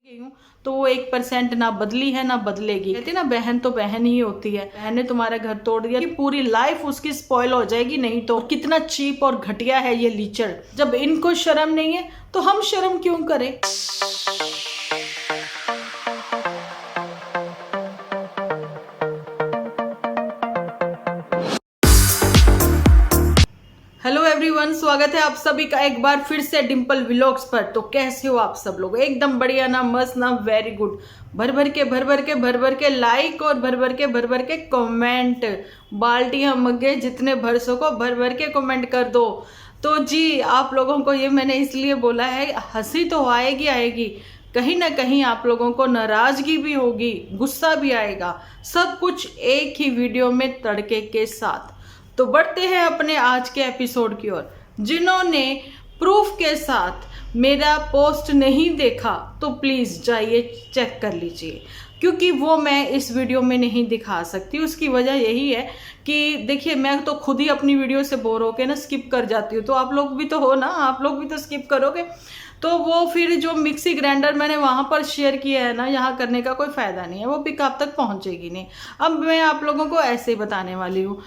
गई हूँ तो वो 1% ना बदली है ना बदलेगी। कहते ना बहन तो बहन ही होती है। बहन ने तुम्हारा घर तोड़ दिया कि पूरी लाइफ उसकी स्पॉइल हो जाएगी। नहीं तो कितना चीप और घटिया है ये लीचड़। जब इनको शर्म नहीं है तो हम शर्म क्यों करें। हेलो एवरीवन, स्वागत है आप सभी का एक बार फिर से डिंपल व्लॉग्स पर। तो कैसे हो आप सब लोग? एकदम बढ़िया ना, मस्त ना, वेरी गुड। भर भर के लाइक और भर भर के कमेंट। बाल्टियां मग्गे जितने भर सको भर के कमेंट कर दो। तो जी आप लोगों को ये मैंने इसलिए बोला है, हंसी तो आएगी कहीं ना कहीं आप लोगों को नाराजगी भी होगी, गुस्सा भी आएगा, सब कुछ एक ही वीडियो में तड़के के साथ। तो बढ़ते हैं अपने आज के एपिसोड की ओर। जिन्होंने प्रूफ के साथ मेरा पोस्ट नहीं देखा तो प्लीज़ जाइए चेक कर लीजिए, क्योंकि वो मैं इस वीडियो में नहीं दिखा सकती। उसकी वजह यही है कि देखिए मैं तो खुद ही अपनी वीडियो से बोर होकर ना स्किप कर जाती हूँ। तो आप लोग भी तो हो ना, आप लोग भी तो स्किप करोगे। तो वो फिर जो मिक्सी ग्राइंडर मैंने वहाँ पर शेयर किया है ना, यहाँ करने का कोई फ़ायदा नहीं है, वो पिक आप तक पहुँचेगी नहीं। अब मैं आप लोगों को ऐसे ही बताने वाली हूँ।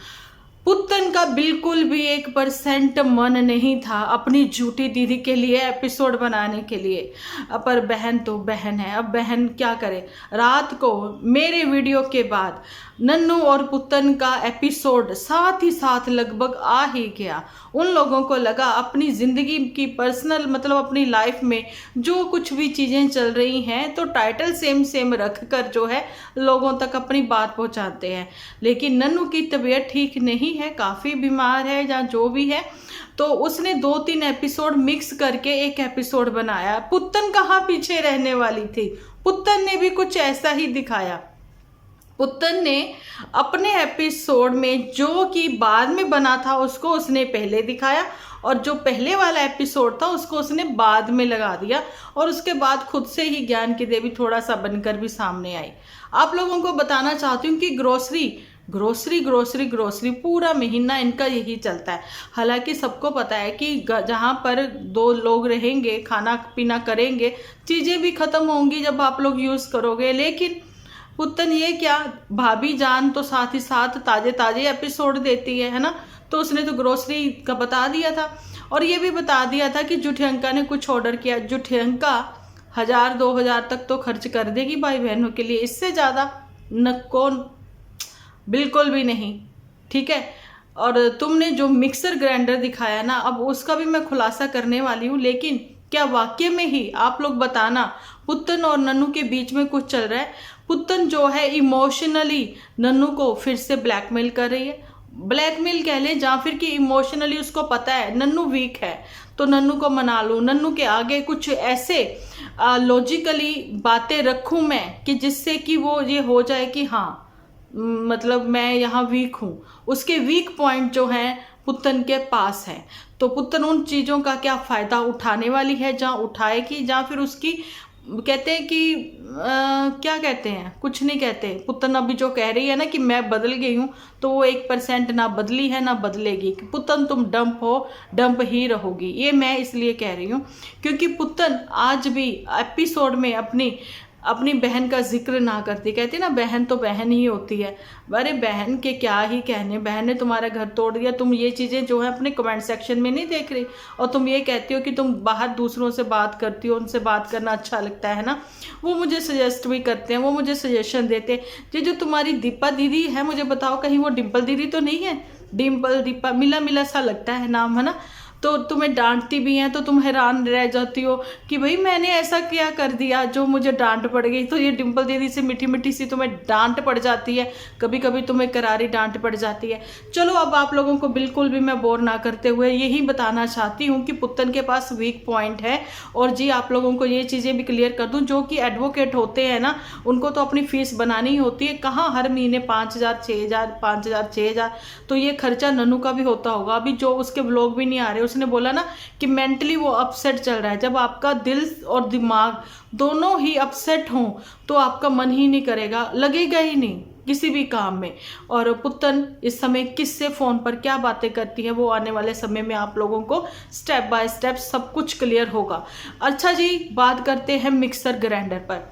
पुत्तन का बिल्कुल भी 1% मन नहीं था अपनी झूठी दीदी के लिए एपिसोड बनाने के लिए। पर बहन तो बहन है। अब बहन क्या करे, रात को मेरे वीडियो के बाद नन्नू और पुत्तन का एपिसोड साथ ही साथ लगभग आ ही गया। उन लोगों को लगा अपनी ज़िंदगी की पर्सनल मतलब अपनी लाइफ में जो कुछ भी चीज़ें चल रही हैं तो टाइटल सेम रख कर जो है लोगों तक अपनी बात पहुंचाते हैं। लेकिन नन्नू की तबीयत ठीक नहीं है, काफ़ी बीमार है या जो भी है, तो उसने 2-3 एपिसोड मिक्स करके एक एपिसोड बनाया। पुत्तन कहाँ पीछे रहने वाली थी, पुत्तन ने भी कुछ ऐसा ही दिखाया। पुत्तन ने अपने एपिसोड में जो कि बाद में बना था उसको उसने पहले दिखाया, और जो पहले वाला एपिसोड था उसको उसने बाद में लगा दिया, और उसके बाद खुद से ही ज्ञान की देवी थोड़ा सा बनकर भी सामने आई। आप लोगों को बताना चाहती हूँ कि ग्रोसरी पूरा महीना इनका यही चलता है। हालांकि सबको पता है कि जहाँ पर 2 लोग रहेंगे, खाना पीना करेंगे, चीज़ें भी ख़त्म होंगी जब आप लोग यूज़ करोगे। लेकिन पुत्तन ये क्या, भाभी जान तो साथ ही साथ ताजे एपिसोड देती है ना। तो उसने तो ग्रोसरी का बता दिया था, और ये भी बता दिया था कि जुठियंका ने कुछ ऑर्डर किया। जुठियंका 1000-2000 तक तो खर्च कर देगी भाई बहनों के लिए, इससे ज़्यादा न कौन, बिल्कुल भी नहीं। ठीक है। और तुमने जो मिक्सर ग्राइंडर दिखाया ना, अब उसका भी मैं खुलासा करने वाली हूँ। लेकिन क्या वाकई में ही आप लोग बताना पुत्तन और नन्नू के बीच में कुछ चल रहा है? पुत्तन जो है इमोशनली नन्नू को फिर से ब्लैकमेल कर रही है, ब्लैकमेल कह ले, या फिर कि इमोशनली उसको पता है नन्नू वीक है तो नन्नू को मना लूँ, नन्नू के आगे कुछ ऐसे लॉजिकली बातें रखूँ मैं कि जिससे कि वो ये हो जाए कि हाँ मतलब मैं यहाँ वीक हूँ। उसके वीक पॉइंट जो हैं पुत्तन के पास है, तो पुत्तन उन चीज़ों का क्या फ़ायदा उठाने वाली है, जहाँ उठाएगी, जहाँ फिर उसकी कहते हैं कि क्या कहते हैं, कुछ नहीं कहते। पुत्तन अभी जो कह रही है ना कि मैं बदल गई हूँ, तो वो 1% ना बदली है ना बदलेगी। पुत्तन तुम डंप हो, डंप ही रहोगी। ये मैं इसलिए कह रही हूँ क्योंकि पुत्तन आज भी एपिसोड में अपनी बहन का जिक्र ना करती। कहती ना बहन तो बहन ही होती है। अरे बहन के क्या ही कहने, बहन ने तुम्हारा घर तोड़ दिया। तुम ये चीज़ें जो है अपने कमेंट सेक्शन में नहीं देख रही, और तुम ये कहती हो कि तुम बाहर दूसरों से बात करती हो, उनसे बात करना अच्छा लगता है ना। वो मुझे सजेस्ट भी करते हैं, वो मुझे सजेशन देते हैं। ये जो तुम्हारी दीपा दीदी है, मुझे बताओ कहीं वो डिम्पल दीदी तो नहीं है? डिम्पल दीपा मिला सा लगता है नाम, है ना। तो तुम्हें डांटती भी हैं तो तुम हैरान रह जाती हो कि भाई मैंने ऐसा क्या कर दिया जो मुझे डांट पड़ गई। तो ये डिम्पल दीदी से मीठी सी तुम्हें डांट पड़ जाती है, कभी कभी तुम्हें करारी डांट पड़ जाती है। चलो अब आप लोगों को बिल्कुल भी मैं बोर ना करते हुए यही बताना चाहती हूँ कि पुत्तन के पास वीक पॉइंट है। और जी आप लोगों को ये चीज़ें भी क्लियर कर दूँ, जो कि एडवोकेट होते हैं ना, उनको तो अपनी फीस बनानी ही होती है। कहाँ हर महीने 5000 6000 5000 6000, तो ये खर्चा नन्नू का भी होता होगा। अभी जो उसके व्लॉग भी नहीं आ रहे, उसने बोला ना कि मेंटली वो अपसेट चल रहा है। जब आपका दिल और दिमाग दोनों ही अपसेट हों तो आपका मन ही नहीं करेगा, लगेगा ही नहीं। किसी भी काम में। और पुत्तन इस समय किससे फ़ोन पर क्या बातें करती है, वो आने वाले समय में आप लोगों को स्टेप बाय स्टेप सब कुछ क्लियर होगा। अच्छा जी, बात करते हैं मिक्सर ग्राइंडर पर।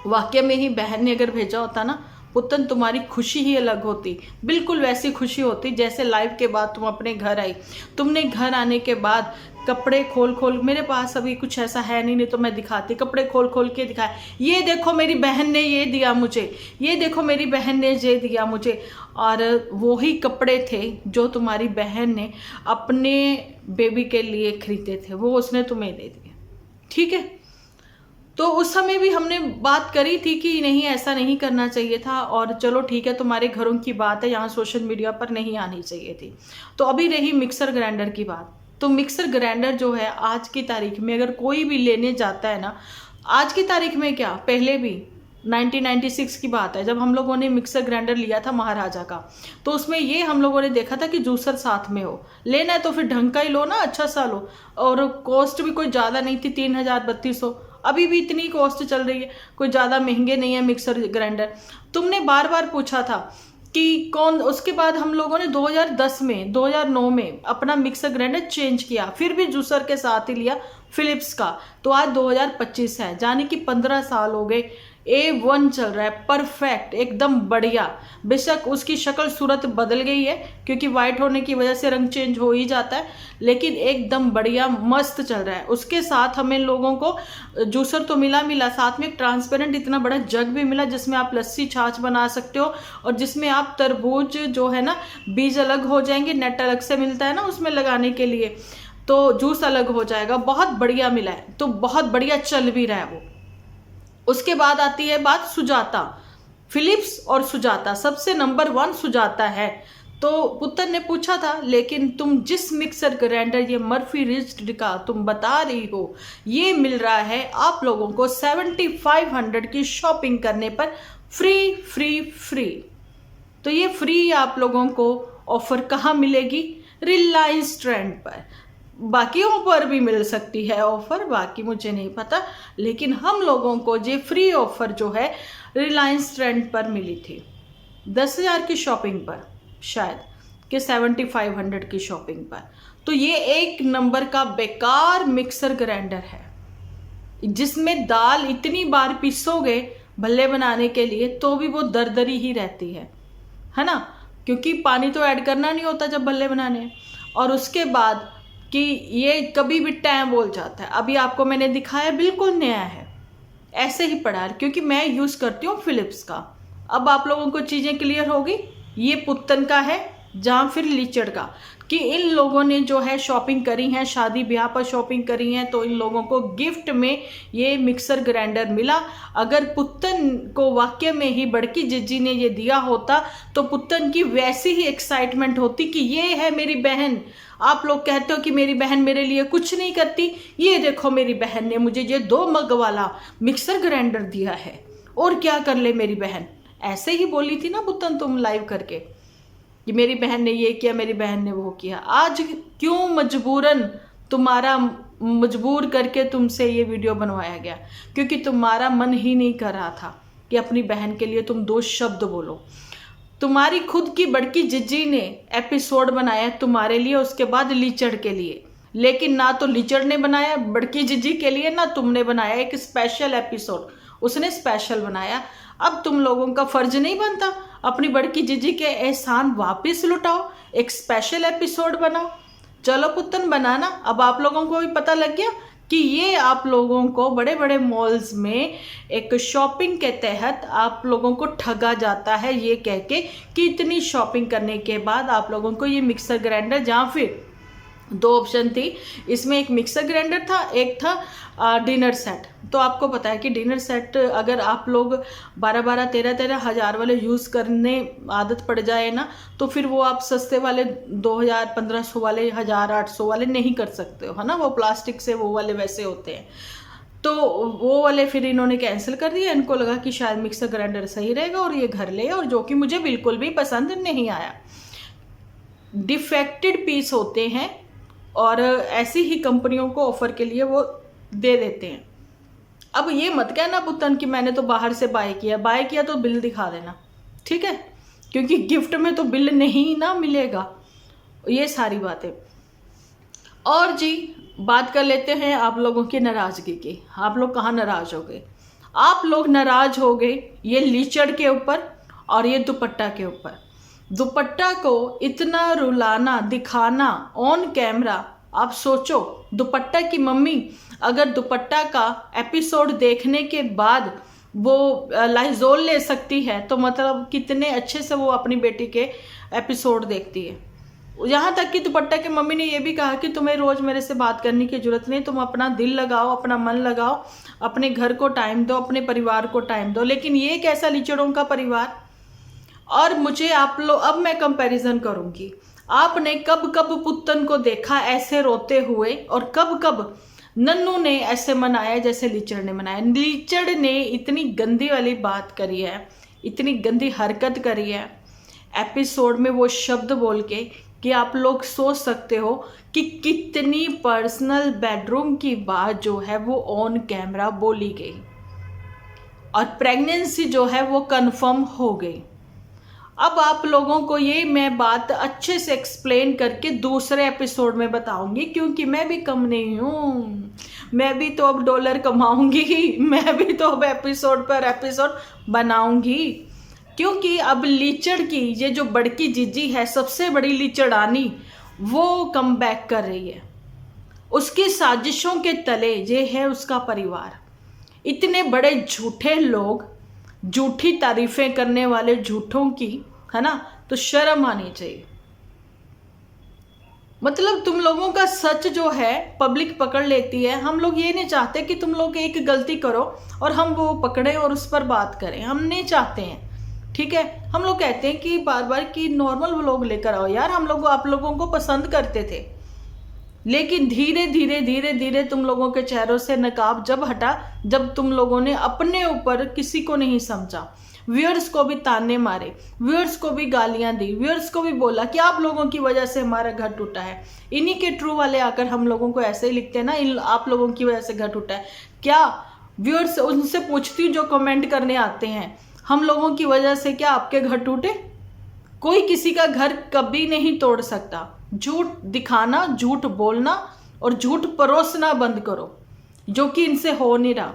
वाकई में ही बहन ने अगर भेजा होता ना, पुत्तन तुम्हारी खुशी ही अलग होती। बिल्कुल वैसी खुशी होती जैसे लाइव के बाद तुम अपने घर आई। तुमने घर आने के बाद कपड़े खोल खोल, मेरे पास अभी कुछ ऐसा है नहीं तो मैं दिखाती, कपड़े खोल खोल के दिखाए, ये देखो मेरी बहन ने ये दिया मुझे, ये देखो मेरी बहन ने ये दिया मुझे। और वही कपड़े थे जो तुम्हारी बहन ने अपने बेबी के लिए खरीदे थे, वो उसने तुम्हें दे दिए। ठीक है, तो उस समय भी हमने बात करी थी कि नहीं, ऐसा नहीं करना चाहिए था। और चलो ठीक है, तुम्हारे घरों की बात है, यहाँ सोशल मीडिया पर नहीं आनी चाहिए थी। तो अभी रही मिक्सर ग्राइंडर की बात। तो मिक्सर ग्राइंडर जो है आज की तारीख में अगर कोई भी लेने जाता है ना, आज की तारीख में क्या, पहले भी 1996 की बात है जब हम लोगों ने मिक्सर ग्राइंडर लिया था महाराजा का, तो उसमें ये हम लोगों ने देखा था कि जूसर साथ में हो। लेना है तो फिर ढंग का ही लो ना, अच्छा सा लो। और कॉस्ट भी कोई ज़्यादा नहीं थी, 3000-3200। अभी भी इतनी कॉस्ट चल रही है, कोई ज़्यादा महंगे नहीं है मिक्सर ग्राइंडर। तुमने बार बार पूछा था कि कौन। उसके बाद हम लोगों ने 2010 में 2009 में अपना मिक्सर ग्राइंडर चेंज किया, फिर भी जूसर के साथ ही लिया फिलिप्स का। तो आज 2025 है, यानी कि 15 साल हो गए। A1 चल रहा है, परफेक्ट, एकदम बढ़िया। बेशक उसकी शक्ल सूरत बदल गई है क्योंकि वाइट होने की वजह से रंग चेंज हो ही जाता है, लेकिन एकदम बढ़िया मस्त चल रहा है। उसके साथ हमें लोगों को जूसर तो मिला, साथ में एक ट्रांसपेरेंट इतना बड़ा जग भी मिला जिसमें आप लस्सी छाछ बना सकते हो, और जिसमें आप तरबूज जो है ना, बीज अलग हो जाएंगे, नेट अलग से मिलता है ना उसमें लगाने के लिए, तो जूस अलग हो जाएगा। बहुत बढ़िया मिला है, तो बहुत बढ़िया चल भी रहा है वो। उसके बाद आती है बात सुजाता। फिलिप्स और सुजाता, सबसे नंबर 1 सुजाता है। तो पुत्र ने पूछा था, लेकिन तुम जिस मिक्सर ग्राइंडर ये मर्फी रिज्ड का तुम बता रही हो, ये मिल रहा है आप लोगों को 7500 की शॉपिंग करने पर फ्री फ्री फ्री। तो ये फ्री आप लोगों को ऑफर कहाँ मिलेगी? रिलायंस ट्रेंड पर। बाकियों पर भी मिल सकती है ऑफर, बाकी मुझे नहीं पता, लेकिन हम लोगों को ये फ्री ऑफर जो है रिलायंस ट्रेंड पर मिली थी 10,000 की शॉपिंग पर, शायद कि 7500 की शॉपिंग पर। तो ये एक नंबर का बेकार मिक्सर ग्राइंडर है जिसमें दाल इतनी बार पीसोगे भल्ले बनाने के लिए तो भी वो दरदरी ही रहती है ना, क्योंकि पानी तो ऐड करना नहीं होता जब भल्ले बनाने हैं। और उसके बाद कि ये कभी भी टाइम बोल जाता है। अभी आपको मैंने दिखाया, बिल्कुल नया है, ऐसे ही पड़ा है क्योंकि मैं यूज़ करती हूँ फिलिप्स का। अब आप लोगों को चीज़ें क्लियर होगी। ये पुत्तन का है, जहाँ फिर लीचड़ का, कि इन लोगों ने जो है शॉपिंग करी है, शादी ब्याह पर शॉपिंग करी है, तो इन लोगों को गिफ्ट में ये मिक्सर ग्राइंडर मिला। अगर पुत्तन को वाकई में ही बड़की जिज्जी ने ये दिया होता तो पुत्तन की वैसी ही एक्साइटमेंट होती कि ये है मेरी बहन। आप लोग कहते हो कि मेरी बहन मेरे लिए कुछ नहीं करती, ये देखो मेरी बहन ने मुझे ये 2 मग वाला मिक्सर ग्राइंडर दिया है, और क्या कर ले मेरी बहन। ऐसे ही बोली थी ना पुत्तन तुम लाइव करके कि मेरी बहन ने ये किया, मेरी बहन ने वो किया। आज क्यों मजबूरन तुम्हारा मजबूर करके तुमसे ये वीडियो बनवाया गया? क्योंकि तुम्हारा मन ही नहीं कर रहा था कि अपनी बहन के लिए तुम 2 शब्द बोलो। तुम्हारी खुद की बड़की जिज्जी ने एपिसोड बनाया तुम्हारे लिए, उसके बाद लीचड़ के लिए, लेकिन ना तो लीचड़ ने बनाया बड़की जिज्जी के लिए, ना तुमने बनाया एक स्पेशल एपिसोड। उसने स्पेशल बनाया। अब तुम लोगों का फर्ज नहीं बनता अपनी बड़की जिज्जी के एहसान वापस लुटाओ, एक स्पेशल एपिसोड बनाओ। चलो पुत्तन बनाना। अब आप लोगों को भी पता लग गया कि ये आप लोगों को बड़े बड़े मॉल्स में एक शॉपिंग के तहत आप लोगों को ठगा जाता है, ये कह के कि इतनी शॉपिंग करने के बाद आप लोगों को ये मिक्सर ग्राइंडर, जहाँ फिर 2 ऑप्शन थी इसमें, एक मिक्सर ग्राइंडर था, एक था डिनर सेट। तो आपको पता है कि डिनर सेट अगर आप लोग 12-12, 13-13 हज़ार वाले यूज़ करने आदत पड़ जाए ना, तो फिर वो आप सस्ते वाले 2000, 1500 वाले, 1800 वाले नहीं कर सकते हो, है ना। वो प्लास्टिक से वो वाले वैसे होते हैं, तो वो वाले फिर इन्होंने कैंसिल कर दिया। इनको लगा कि शायद मिक्सर ग्राइंडर सही रहेगा और ये घर ले, और जो कि मुझे बिल्कुल भी पसंद नहीं आया। डिफेक्टेड पीस होते हैं और ऐसी ही कंपनियों को ऑफर के लिए वो दे देते हैं। अब ये मत कहना पुत्तन कि मैंने तो बाहर से बाय किया तो बिल दिखा देना, ठीक है, क्योंकि गिफ्ट में तो बिल नहीं ना मिलेगा, ये सारी बातें। और जी बात कर लेते हैं आप लोगों की नाराज़गी की। आप लोग कहाँ नाराज़ हो गए? आप लोग नाराज़ हो गए ये लीचड़ के ऊपर और ये दुपट्टा के ऊपर। दुपट्टा को इतना रुलाना दिखाना ऑन कैमरा, आप सोचो दुपट्टा की मम्मी अगर दुपट्टा का एपिसोड देखने के बाद वो लाइजोल ले सकती है तो मतलब कितने अच्छे से वो अपनी बेटी के एपिसोड देखती है। यहाँ तक कि दुपट्टा के मम्मी ने ये भी कहा कि तुम्हें रोज़ मेरे से बात करने की ज़रूरत नहीं, तुम अपना दिल लगाओ, अपना मन लगाओ, अपने घर को टाइम दो, अपने परिवार को टाइम दो। लेकिन ये कैसा लीचड़ों का परिवार। और मुझे आप लोग, अब मैं कंपैरिजन करूँगी, आपने कब कब पुत्तन को देखा ऐसे रोते हुए और कब कब नन्नू ने ऐसे मनाया जैसे लीचड़ ने मनाया। लीचड़ ने इतनी गंदी वाली बात करी है, इतनी गंदी हरकत करी है एपिसोड में वो शब्द बोल के कि आप लोग सोच सकते हो कि कितनी पर्सनल बेडरूम की बात जो है वो ऑन कैमरा बोली गई और प्रेगनेंसी जो है वो कंफर्म हो गई। अब आप लोगों को ये मैं बात अच्छे से एक्सप्लेन करके दूसरे एपिसोड में बताऊंगी, क्योंकि मैं भी कम नहीं हूँ, मैं भी तो अब डॉलर कमाऊंगी, मैं भी तो अब एपिसोड पर एपिसोड बनाऊंगी। क्योंकि अब लीचड़ की ये जो बड़की जीजी है, सबसे बड़ी लीचड़ानी, वो कम बैक कर रही है। उसकी साजिशों के तले ये है उसका परिवार। इतने बड़े झूठे लोग, झूठी तारीफें करने वाले झूठों की, है ना, तो शर्म आनी चाहिए। मतलब तुम लोगों का सच जो है पब्लिक पकड़ लेती है। हम लोग ये नहीं चाहते कि तुम लोग एक गलती करो और हम वो पकड़े और उस पर बात करें, हम नहीं चाहते हैं, ठीक है। हम लोग कहते हैं कि बार बार कि नॉर्मल व्लॉग लेकर आओ यार, हम लोग आप लोगों को पसंद करते थे। लेकिन धीरे धीरे धीरे धीरे तुम लोगों के चेहरों से नकाब जब हटा, जब तुम लोगों ने अपने ऊपर किसी को नहीं समझा, व्यूअर्स को भी ताने मारे, व्यूअर्स को भी गालियां दी, व्यूअर्स को भी बोला कि आप लोगों की वजह से हमारा घर टूटा है। इन्हीं के ट्रू वाले आकर हम लोगों को ऐसे ही लिखते हैं ना, आप लोगों की वजह से घर टूटा है। क्या व्यूअर्स उनसे पूछती हूँ जो कमेंट करने आते हैं, हम लोगों की वजह से क्या आपके घर टूटे? कोई किसी का घर कभी नहीं तोड़ सकता। झूठ दिखाना, झूठ बोलना और झूठ परोसना बंद करो, जो कि इनसे हो नहीं रहा।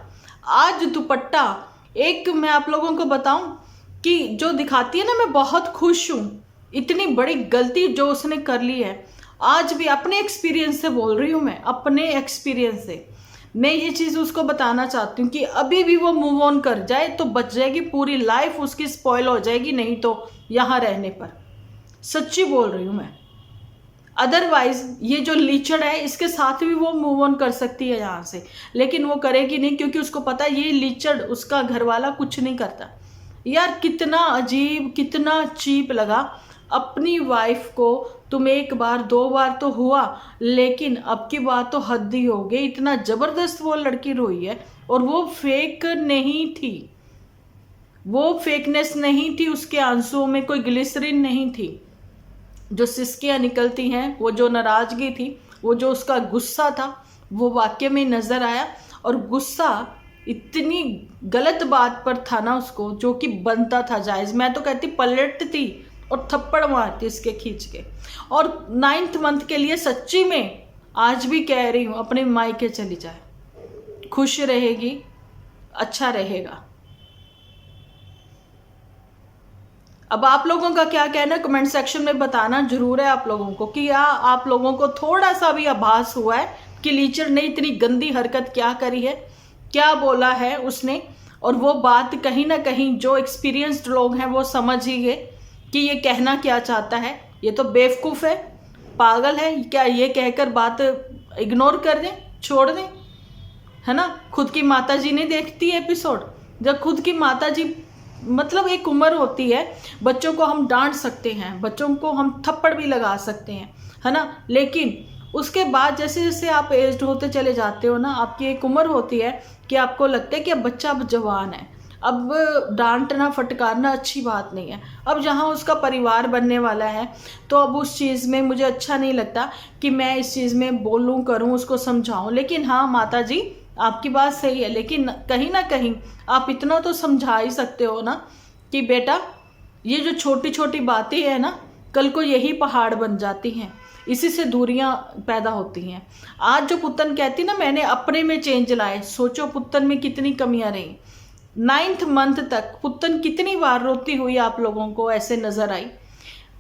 आज दुपट्टा, एक मैं आप लोगों को बताऊं कि जो दिखाती है ना, मैं बहुत खुश हूं, इतनी बड़ी गलती जो उसने कर ली है। आज भी अपने एक्सपीरियंस से बोल रही हूं, मैं अपने एक्सपीरियंस से मैं ये चीज़ उसको बताना चाहती हूँ कि अभी भी वो मूव ऑन कर जाए तो बच जाएगी, पूरी लाइफ उसकी स्पॉइल हो जाएगी नहीं तो यहाँ रहने पर। सच्ची बोल रही हूँ मैं। अदरवाइज ये जो लीचड़ है इसके साथ भी वो मूव ऑन कर सकती है यहाँ से, लेकिन वो करेगी नहीं, क्योंकि उसको पता है ये लीचड़, उसका घरवाला कुछ नहीं करता। यार कितना अजीब, कितना चीप लगा। अपनी वाइफ को तुम एक बार दो बार तो हुआ, लेकिन अब की बात तो हद ही हो गई। इतना जबरदस्त वो लड़की रोई है, और वो फेक नहीं थी, वो फेकनेस नहीं थी, उसके आंसुओं में कोई ग्लिसरीन नहीं थी। जो सिसकियाँ निकलती हैं, वो जो नाराज़गी थी, वो जो उसका गुस्सा था, वो वाकई में नज़र आया। और गुस्सा इतनी गलत बात पर था ना उसको, जो कि बनता था जायज़। मैं तो कहती पलटती और थप्पड़ मारती इसके खींच के। और 9th मंथ के लिए सच्ची में आज भी कह रही हूँ, अपने मायके चली जाए, खुश रहेगी, अच्छा रहेगा। अब आप लोगों का क्या कहना कमेंट सेक्शन में बताना जरूर है आप लोगों को, कि आप लोगों को थोड़ा सा भी आभास हुआ है कि लीचड़ ने इतनी गंदी हरकत क्या करी है, क्या बोला है उसने। और वो बात कहीं ना कहीं जो एक्सपीरियंस्ड लोग हैं वो समझ ही गए कि ये कहना क्या चाहता है। ये तो बेवकूफ़ है, पागल है क्या, ये कहकर बात इग्नोर कर दें, छोड़ दें, है ना। खुद की माताजी नहीं देखती एपिसोड? जब खुद की माताजी, मतलब एक उम्र होती है, बच्चों को हम डांट सकते हैं, बच्चों को हम थप्पड़ भी लगा सकते हैं, है ना। लेकिन उसके बाद जैसे जैसे आप एज्ड होते चले जाते हो ना, आपकी एक उम्र होती है कि आपको लगता है कि अब बच्चा अब जवान है, अब डांटना फटकारना अच्छी बात नहीं है। अब जहाँ उसका परिवार बनने वाला है, तो अब उस चीज़ में मुझे अच्छा नहीं लगता कि मैं इस चीज़ में बोलूँ, करूँ, उसको समझाऊँ। लेकिन हाँ माता जी, आपकी बात सही है, लेकिन कहीं ना कहीं आप इतना तो समझा ही सकते हो ना कि बेटा ये जो छोटी छोटी बातें हैं ना, कल को यही पहाड़ बन जाती हैं, इसी से दूरियां पैदा होती हैं। आज जो पुत्तन कहती ना मैंने अपने में चेंज लाए, सोचो पुत्तन में कितनी कमियां रही। 9th मंथ तक पुत्तन कितनी बार रोती हुई आप लोगों को ऐसे नजर आई।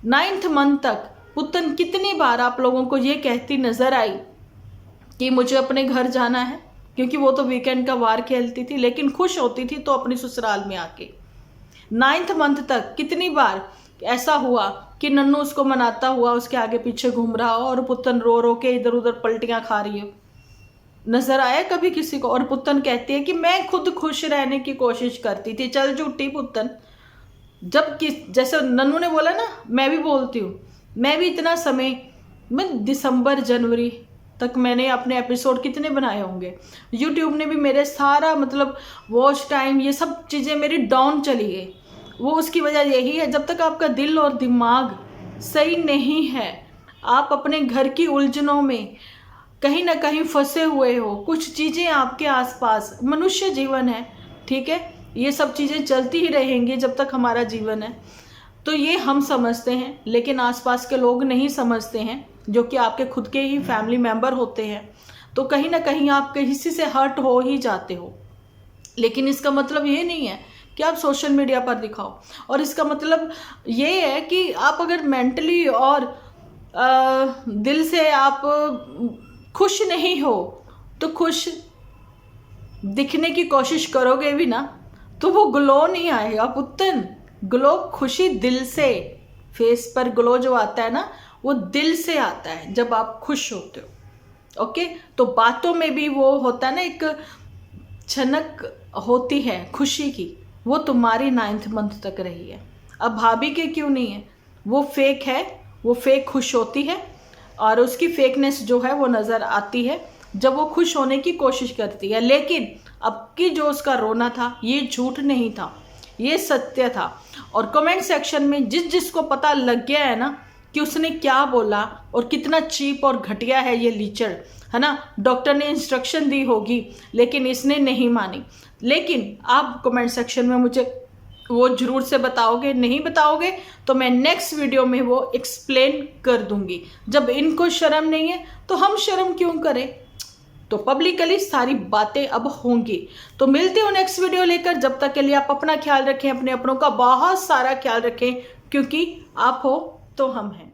9th मंथ तक पुत्तन कितनी बार आप लोगों को ये कहती नजर आई कि मुझे अपने घर जाना है, क्योंकि वो तो वीकेंड का वार खेलती थी, लेकिन खुश होती थी तो अपनी ससुराल में आके। 9th मंथ तक कितनी बार ऐसा हुआ कि नन्नू उसको मनाता हुआ उसके आगे पीछे घूम रहा हो और पुत्तन रो रो के इधर उधर पलटियां खा रही हो, नजर आया कभी किसी को? और पुत्तन कहती है कि मैं खुद खुश रहने की कोशिश करती थी। चल झूठी पुत्तन। जब जैसे नन्नू ने बोला ना, मैं भी बोलती हूँ, मैं भी इतना समय, मैं दिसंबर जनवरी तक मैंने अपने एपिसोड कितने बनाए होंगे, यूट्यूब ने भी मेरे सारा मतलब वॉच टाइम ये सब चीज़ें मेरी डाउन चली गई। वो उसकी वजह यही है, जब तक आपका दिल और दिमाग सही नहीं है, आप अपने घर की उलझनों में कहीं ना कहीं फंसे हुए हो। कुछ चीज़ें आपके आसपास, मनुष्य जीवन है, ठीक है, ये सब चीज़ें चलती ही रहेंगी जब तक हमारा जीवन है। तो ये हम समझते हैं, लेकिन आसपास के लोग नहीं समझते हैं, जो कि आपके खुद के ही फैमिली मेंबर होते हैं। तो कहीं ना कहीं आप किसी से हर्ट हो ही जाते हो। लेकिन इसका मतलब ये नहीं है कि आप सोशल मीडिया पर दिखाओ, और इसका मतलब ये है कि आप अगर मेंटली और दिल से आप खुश नहीं हो तो खुश दिखने की कोशिश करोगे भी ना तो वो ग्लो नहीं आएगा पुत्तन। ग्लो खुशी दिल से, फेस पर ग्लो जो आता है ना वो दिल से आता है जब आप खुश होते हो। ओके, तो बातों में भी वो होता है ना, एक छनक होती है खुशी की, वो तुम्हारी 9th मंथ तक रही है। अब भाभी के क्यों नहीं है? वो फेक है, वो फेक खुश होती है और उसकी फेकनेस जो है वो नज़र आती है जब वो खुश होने की कोशिश करती है। लेकिन अब की जो उसका रोना था ये झूठ नहीं था, ये सत्य था। और कमेंट सेक्शन में जिसको पता लग गया है ना कि उसने क्या बोला और कितना चीप और घटिया है ये लीचड़, है ना, डॉक्टर ने इंस्ट्रक्शन दी होगी लेकिन इसने नहीं मानी। लेकिन आप कमेंट सेक्शन में मुझे वो जरूर से बताओगे, नहीं बताओगे तो मैं नेक्स्ट वीडियो में वो एक्सप्लेन कर दूंगी। जब इनको शर्म नहीं है तो हम शर्म क्यों करें? तो पब्लिकली सारी बातें अब होंगी। तो मिलते हो नेक्स्ट वीडियो लेकर, जब तक के लिए आप अपना ख्याल रखें, अपने अपनों का बहुत सारा ख्याल रखें, क्योंकि आप हो तो हम हैं।